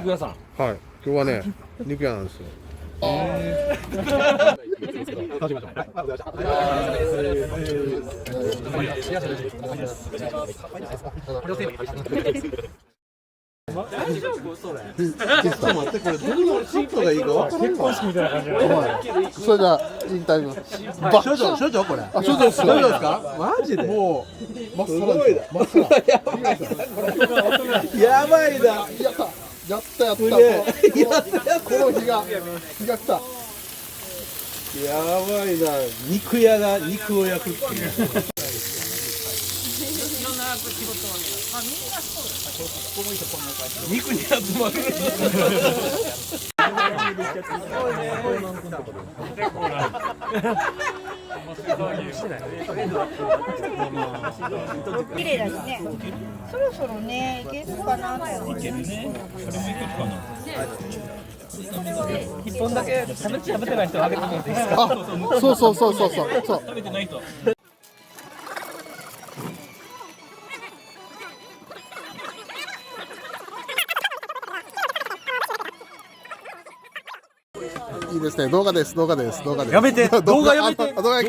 肉屋さん。はい、今日はね、肉屋なんですよ。大丈夫それ。ちょっと待って、これどのカットがいいか分からんわ。みたいな感じ。それじゃあ、インタビュー。所長これ。あ、所長ですよ。所長ですか？マジで。もう、まっさらすごいな。やばいな。やったやったやった。すげえこの日が来た。やばいな。肉屋が肉を焼くっていう。肉に集まる。綺麗だしね。そろそろね、いけるかなって。一本だけ食べてない人あげてもらっていいですか。あ、そうそうそうそうそう。食べてないと。いいですね。動画です。動画です。動画です。やめて動画やめて動画